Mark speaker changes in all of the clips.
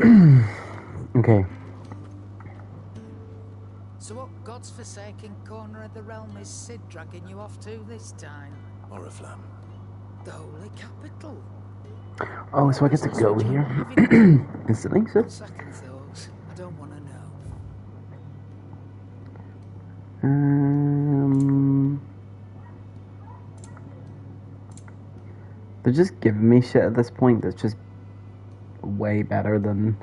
Speaker 1: Okay.
Speaker 2: So what God's forsaken corner of the realm is Sid dragging you off to this time?
Speaker 3: Oriflamme.
Speaker 2: The holy capital.
Speaker 1: Oh, so I get to go here instantly, so?
Speaker 2: On second thoughts, I don't want to know.
Speaker 1: They're just giving me shit at this point that's just way better than...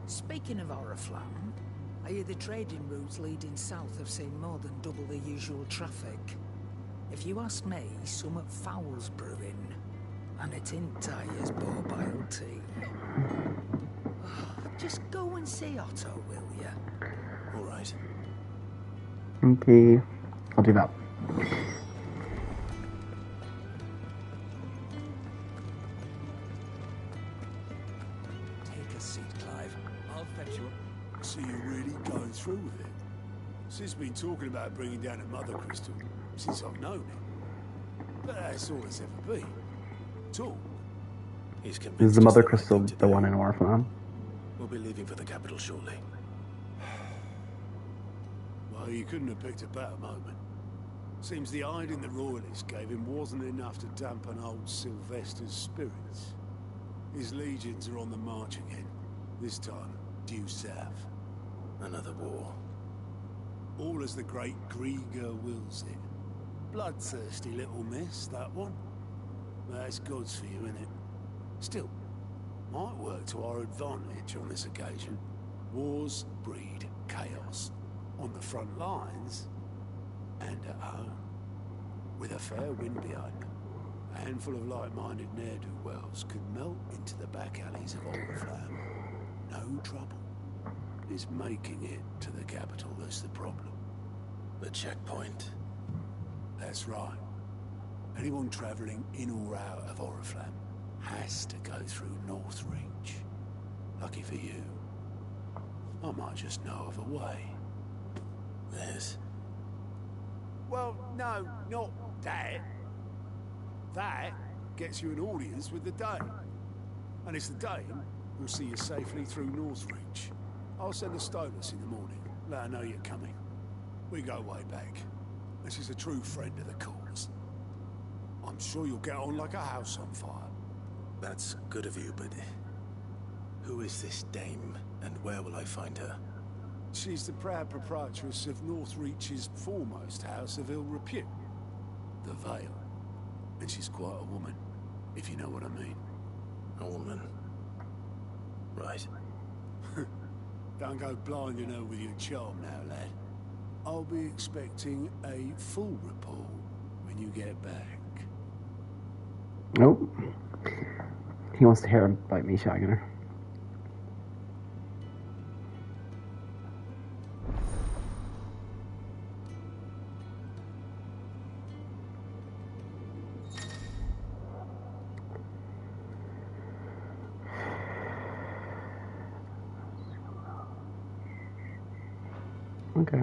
Speaker 2: Speaking of Oriflamme, I hear the trading routes leading south have seen more than double the usual traffic. If you ask me, somewhat foul's brewing. And it's in Tyre's boiled tea. Just go and see Otto, will ya?
Speaker 3: All right.
Speaker 1: Okay, I'll do that.
Speaker 3: Take a seat, Clive. I'll fetch you up.
Speaker 4: So you're really going through with it? Sid's been talking about bringing down a mother crystal since I've known him. But that's all it's ever been. Talk.
Speaker 3: He's convinced.
Speaker 1: Is the mother crystal the one in Oriflamme?
Speaker 3: We'll be leaving for the capital shortly.
Speaker 4: Well, you couldn't have picked a better moment. Seems the hiding the royalists gave him wasn't enough to dampen old Sylvester's spirits. His legions are on the march again. This time, due south.
Speaker 3: Another war.
Speaker 4: All as the great Grieger wills it. Bloodthirsty little mess, that one. That's God's for you, innit? Still, might work to our advantage on this occasion. Wars breed chaos. On the front lines, and at home. With a fair wind behind them, a handful of like-minded ne'er-do-wells could melt into the back alleys of Oriflamme. No trouble. It's making it to the capital that's the problem.
Speaker 3: The checkpoint.
Speaker 4: That's right. Anyone travelling in or out of Oriflamme has to go through Northreach. Lucky for you, I might just know of a way.
Speaker 3: There's...
Speaker 4: Well, no, not that. That gets you an audience with the Dame. And it's the Dame who'll see you safely through Northreach. I'll send a Stolas in the morning, let her know you're coming. We go way back, and she's a true friend of the cause. I'm sure you'll get on like a house on fire.
Speaker 3: That's good of you, but... who is this Dame, and where will I find her?
Speaker 4: She's the proud proprietress of Northreach's foremost house of ill repute, the Vale. And she's quite a woman, if you know what I mean.
Speaker 3: A woman. Right.
Speaker 4: Don't go blinding her with your charm now, lad. I'll be expecting a full report when you get back.
Speaker 1: Nope. He wants to hear about me shagging her. Okay.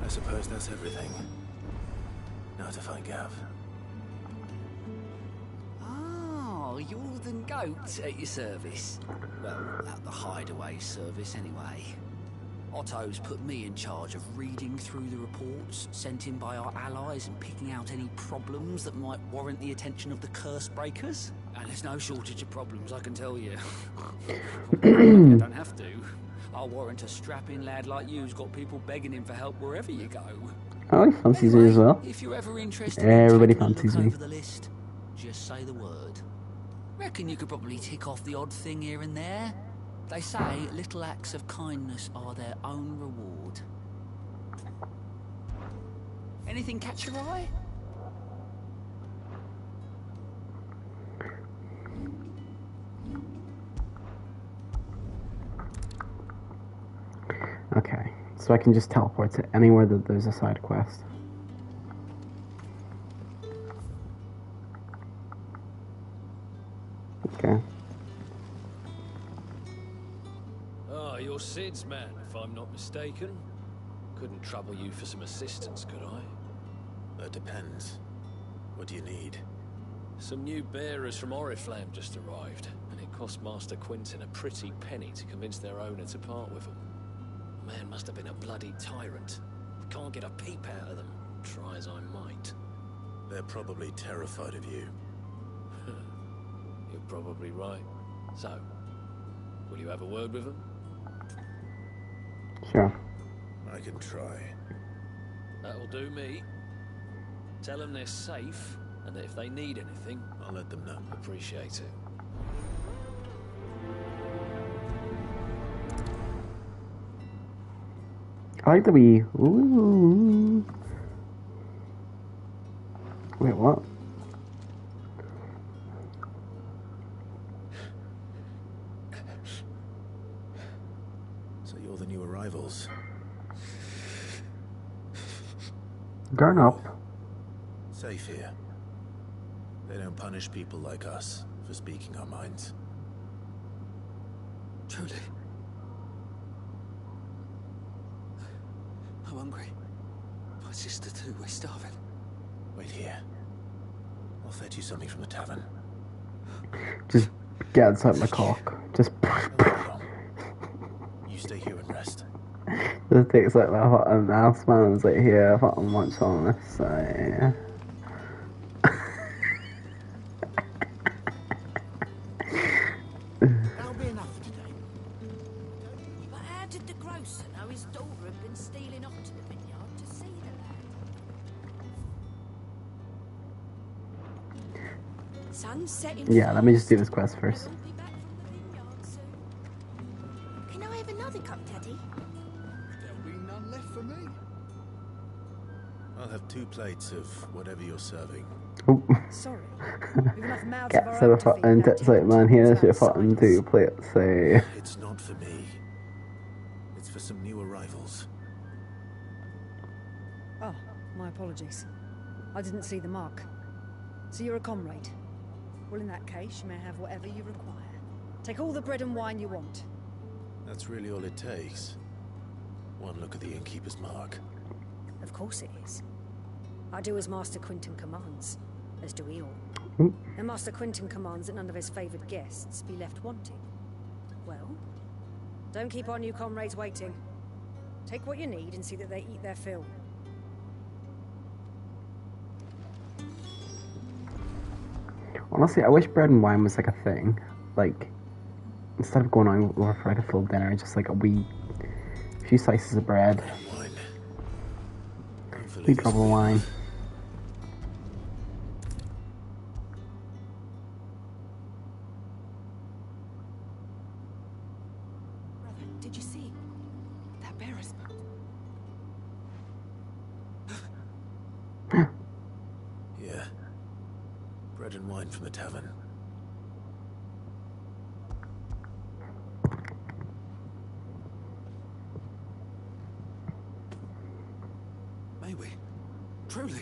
Speaker 3: I suppose that's everything. Now to find Gav.
Speaker 2: Oh, you're the goat at your service. Well, at the hideaway service anyway. Otto's put me in charge of reading through the reports sent in by our allies and picking out any problems that might warrant the attention of the curse breakers. And there's no shortage of problems, I can tell you. You don't have to. I'll warrant a strapping lad like you's got people begging him for help wherever you go.
Speaker 1: Oh, he fancies me as well.
Speaker 2: If you're ever interested
Speaker 1: Everybody
Speaker 2: in taking a
Speaker 1: fancies
Speaker 2: look
Speaker 1: me.
Speaker 2: over the list, just say the word. Reckon you could probably tick off the odd thing here and there. They say little acts of kindness are their own reward. Anything catch your eye?
Speaker 1: Okay, so I can just teleport to anywhere that there's a side quest. Okay.
Speaker 5: Ah, you're Sid's man, if I'm not mistaken. Couldn't trouble you for some assistance, could I?
Speaker 3: That depends. What do you need?
Speaker 5: Some new bearers from Oriflamme just arrived, and it cost Master Quentin a pretty penny to convince their owner to part with them. Man must have been a bloody tyrant. Can't get a peep out of them, try as I might.
Speaker 3: They're probably terrified of you.
Speaker 5: You're probably right. So, will you have a word with them?
Speaker 1: Sure.
Speaker 3: I can try.
Speaker 5: That'll do me. Tell them they're safe, and that if they need anything,
Speaker 3: I'll let them know.
Speaker 5: appreciate it.
Speaker 1: I like the wee. Ooh. Wait, what?
Speaker 3: So you're the new arrivals.
Speaker 1: Turn up.
Speaker 3: Safe here. They don't punish people like us for speaking our minds.
Speaker 2: Truly. I'm hungry. My sister too, we're starving.
Speaker 3: Wait here. I'll fetch you something from the tavern.
Speaker 1: Just get inside my cock. Just.
Speaker 3: You stay here and rest.
Speaker 1: Just takes like my fucking ass man and is like, here, fucking munch on this, so yeah.
Speaker 6: That'll be enough for today. But how did the grocer know his daughter had been stealing off to the vineyard to see the lad? Sun's setting.
Speaker 1: Yeah, let me just do this quest first.
Speaker 6: Won't be back from the vineyard soon. Can I have another cup, Daddy?
Speaker 4: There'll be none left for me.
Speaker 3: I'll have 2 plates of whatever you're serving.
Speaker 1: Oh.
Speaker 7: Sorry. We've enough mouths of
Speaker 1: Get
Speaker 7: our
Speaker 1: so
Speaker 7: own to feed
Speaker 1: fucking
Speaker 7: without
Speaker 1: tits like
Speaker 7: taking
Speaker 1: man
Speaker 7: too
Speaker 1: here,
Speaker 7: much
Speaker 1: so
Speaker 7: about
Speaker 1: fucking
Speaker 7: silence.
Speaker 1: 2 plates, so.
Speaker 3: It's not for me. It's for some new arrivals.
Speaker 7: Oh, my apologies. I didn't see the mark. So you're a comrade. Well, in that case, you may have whatever you require. Take all the bread and wine you want.
Speaker 3: That's really all it takes. One look at the innkeeper's mark.
Speaker 7: Of course it is. I do as Master Quentin commands, as do we all.
Speaker 1: Oop.
Speaker 7: And Master Quentin commands that none of his favoured guests be left wanting. Well, don't keep our new comrades waiting. Take what you need and see that they eat their fill.
Speaker 1: Honestly, I wish bread and wine was like a thing. Like, instead of going on over for like a full dinner, just like a few slices of bread,
Speaker 3: Wine. Hopefully
Speaker 1: wee
Speaker 3: this
Speaker 1: drop of
Speaker 3: will be
Speaker 1: wine.
Speaker 3: enough.
Speaker 6: Brother, did you see? That bearer's...
Speaker 3: Yeah. Bread and wine from the tavern.
Speaker 2: May we? Truly?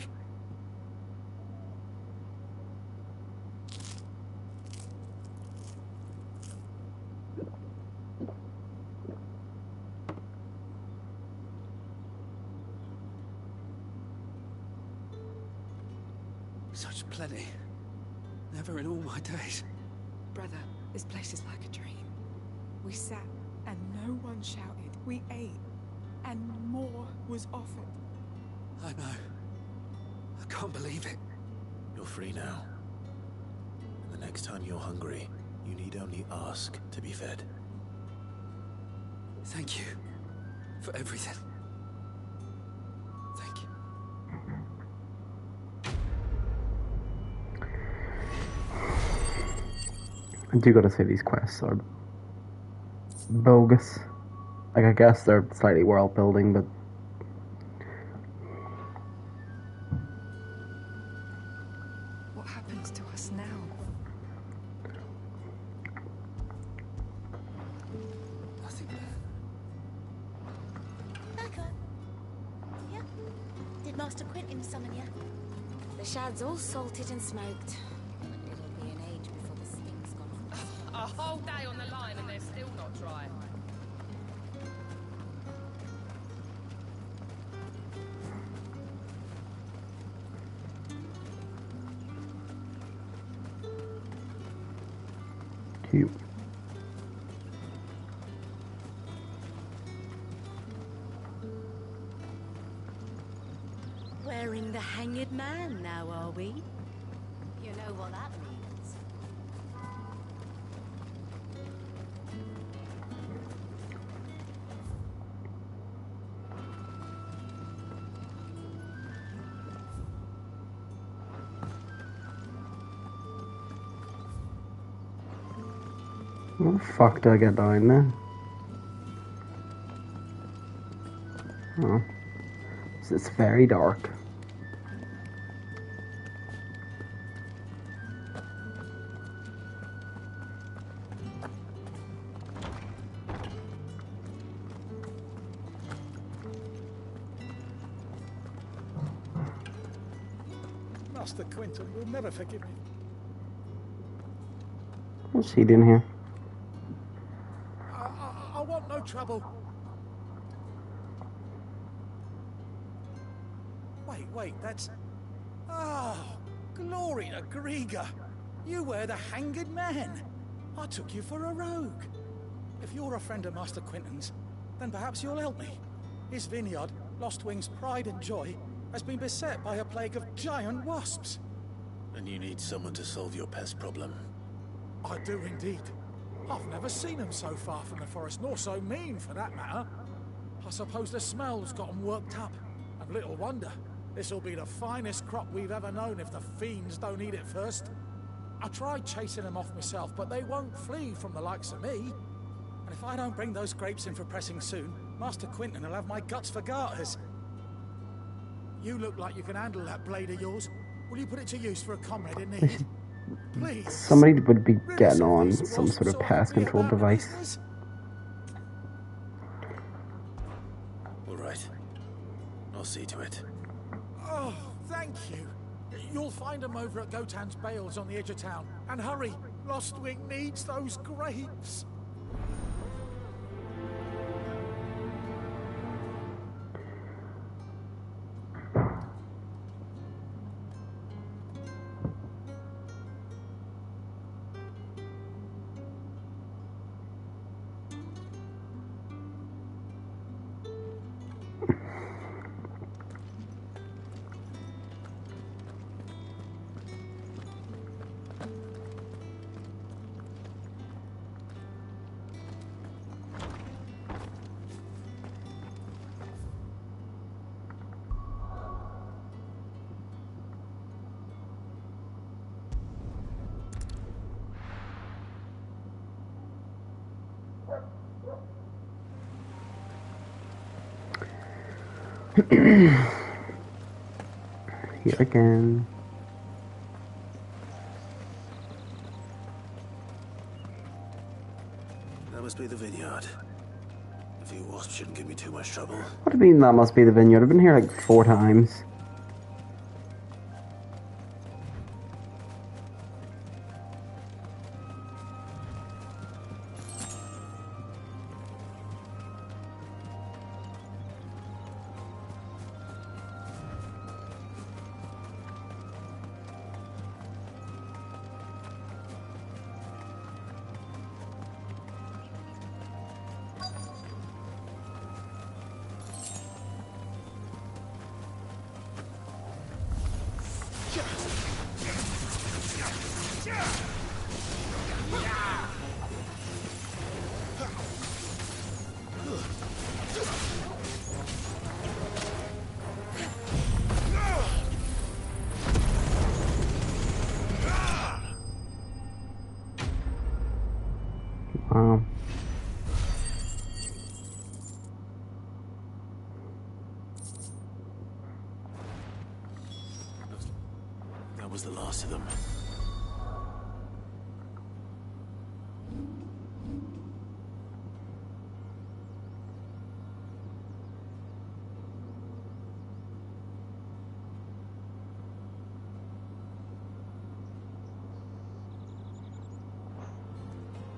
Speaker 2: Such plenty. Never in all my days.
Speaker 8: Brother, this place is like a dream. We sat and no one shouted. We ate and more was offered.
Speaker 2: I know. I can't believe it.
Speaker 3: You're free now. And the next time you're hungry, you need only ask to be fed.
Speaker 2: Thank you for everything. Thank you.
Speaker 1: I do gotta say these quests are bogus. Like, I guess they're slightly world building, but
Speaker 8: What happens to us now?
Speaker 2: Nothing there.
Speaker 9: Becca? Yeah? Did Master Quentin summon you?
Speaker 6: The shad's all salted and smoked. It'll be an age before the stink's gone.
Speaker 10: A whole day on the line and they're still not dry.
Speaker 1: cute.
Speaker 6: Wearing the hanged man now, are we? You know what that means.
Speaker 1: How the fuck do I get down there? Oh. It's very dark.
Speaker 11: Master Quentin will never forgive me.
Speaker 1: What's he doing here?
Speaker 11: I want no trouble. Wait, that's... Oh, glory to Grieger. You were the hanged man. I took you for a rogue. If you're a friend of Master Quentin's, then perhaps you'll help me. His vineyard, Lostwing's pride and joy, has been beset by a plague of giant wasps.
Speaker 3: And you need someone to solve your pest problem.
Speaker 11: I do indeed. I've never seen them so far from the forest, nor so mean, for that matter. I suppose the smell's got them worked up. And little wonder. This'll be the finest crop we've ever known if the fiends don't eat it first. I tried chasing them off myself, but they won't flee from the likes of me. And if I don't bring those grapes in for pressing soon, Master Quentin will have my guts for garters. You look like you can handle that blade of yours. Will you put it to use for a comrade in need? Please.
Speaker 1: Somebody would be getting on some sort of pest control device.
Speaker 3: All right. I'll see to it.
Speaker 11: Oh, thank you. You'll find them over at Gotan's Bales on the edge of town. And hurry, Lostwing needs those grapes.
Speaker 1: Here again.
Speaker 3: That must be the vineyard. A few wasps shouldn't give me too much trouble.
Speaker 1: What do you mean that must be the vineyard? I've been here like 4 times. Wow.
Speaker 3: That was the last of them.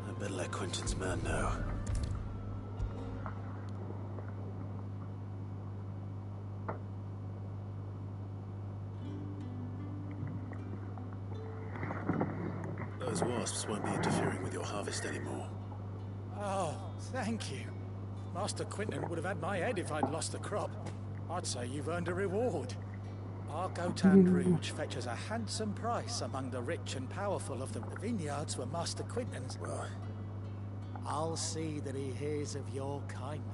Speaker 3: I better let Quentin's man know. Those wasps won't be interfering with your harvest anymore.
Speaker 11: Oh, thank you. Master Quinton would have had my head if I'd lost the crop. I'd say you've earned a reward. Our Gotan Rouge fetches a handsome price among the rich and powerful of the vineyards were Master Quinton's.
Speaker 3: Well,
Speaker 11: I'll see that he hears of your kindness.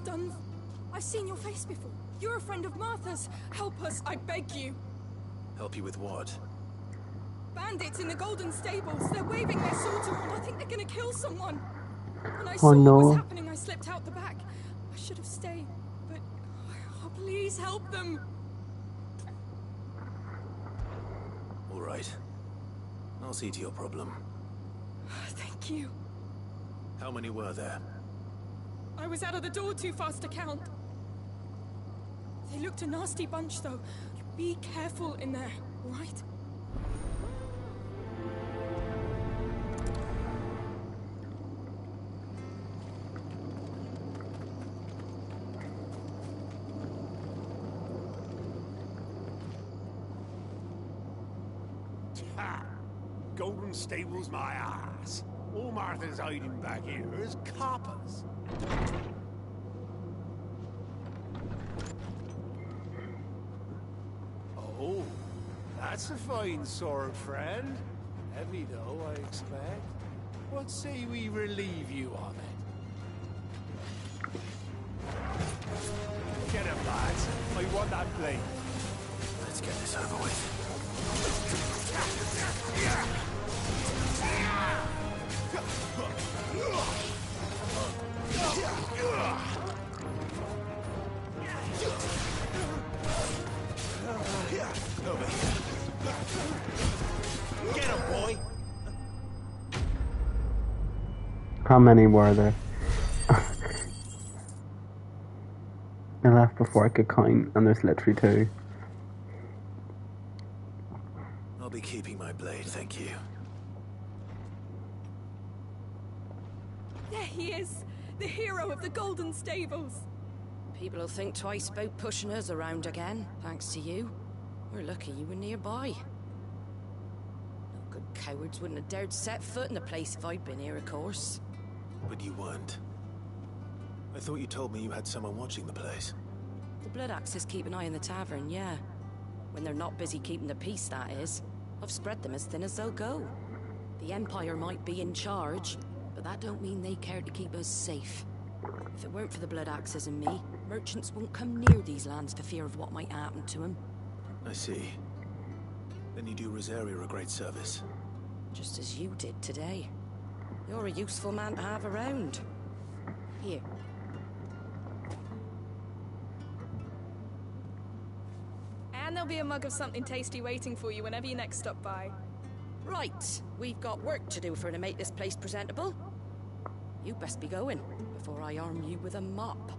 Speaker 8: Done. I've seen your face before. You're a friend of Martha's. Help us, I beg you.
Speaker 3: help you with what?
Speaker 8: Bandits in the Golden Stables. They're waving their swords around. I think they're gonna kill someone. When I
Speaker 1: Oh,
Speaker 8: saw what was
Speaker 1: no.
Speaker 8: happening, I slipped out the back. I should have stayed, but oh, please help them.
Speaker 3: All right. I'll see to your problem.
Speaker 8: Thank you.
Speaker 3: How many were there?
Speaker 8: I was out of the door too fast to count. They looked a nasty bunch, though. Be careful in there, all right?
Speaker 4: Ha! Golden Stables my ass. All Martha's hiding back here is coppers. Oh, that's a fine sword, friend. Heavy though, I expect. What say we relieve you on it? Get him, lads. I want that blade.
Speaker 3: Let's get this over with. Over here. Get him, boy!
Speaker 1: How many were there? I left before I could count, and there's literally 2.
Speaker 3: I'll be keeping my blade, thank you.
Speaker 8: There he is, the hero of the Golden Stables.
Speaker 7: People will think twice about pushing us around again, thanks to you. We're lucky you were nearby. No good cowards wouldn't have dared set foot in the place if I'd been here, of course.
Speaker 3: But you weren't. I thought you told me you had someone watching the place.
Speaker 7: The Blood Axes keep an eye on the tavern, yeah. When they're not busy keeping the peace, that is. I've spread them as thin as they'll go. The Empire might be in charge, but that don't mean they care to keep us safe. If it weren't for the Blood Axes and me, merchants won't come near these lands for fear of what might happen to them.
Speaker 3: I see. Then you do Rosaria a great service.
Speaker 7: Just as you did today. You're a useful man to have around. Here.
Speaker 8: And there'll be a mug of something tasty waiting for you whenever you next stop by.
Speaker 7: Right, we've got work to do for to make this place presentable. You best be going, before I arm you with a mop.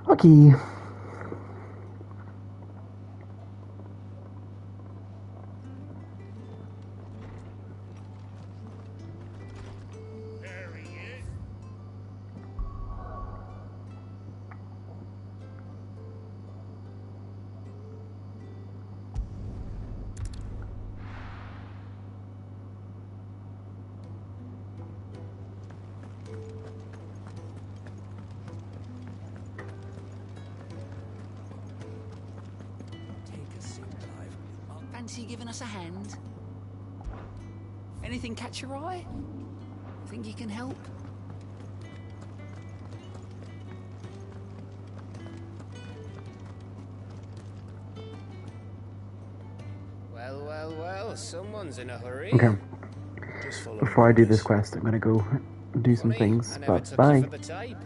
Speaker 1: Okay.
Speaker 2: Fancy giving us a hand? Anything catch your eye? Think you can help?
Speaker 12: Well, someone's in a hurry.
Speaker 1: Okay.
Speaker 3: Just follow
Speaker 1: Before I do this
Speaker 3: compass.
Speaker 1: quest, I'm gonna go do some
Speaker 12: Funny,
Speaker 1: things.
Speaker 12: I never
Speaker 1: But
Speaker 12: took you
Speaker 1: bye.
Speaker 12: for the type.